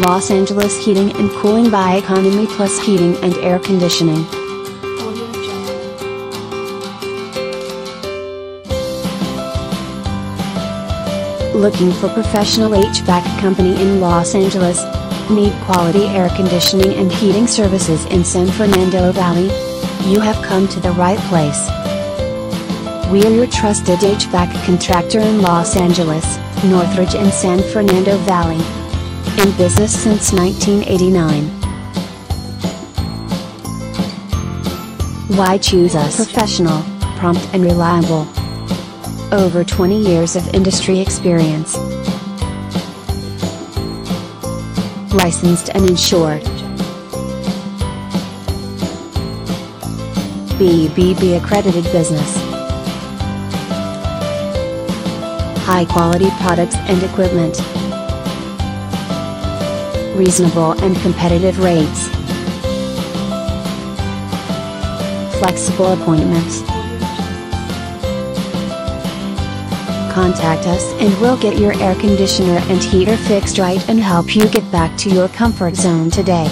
Los Angeles Heating and Cooling by Economy Plus Heating and Air Conditioning. Looking for professional HVAC company in Los Angeles? Need quality air conditioning and heating services in San Fernando Valley? You have come to the right place. We are your trusted HVAC contractor in Los Angeles, Northridge and San Fernando Valley. In business since 1989. Why choose us? Professional, prompt and reliable. Over 20 years of industry experience. Licensed and insured. BBB accredited business. High quality products and equipment. Reasonable and competitive rates. Flexible appointments. Contact us and we'll get your air conditioner and heater fixed right and help you get back to your comfort zone today.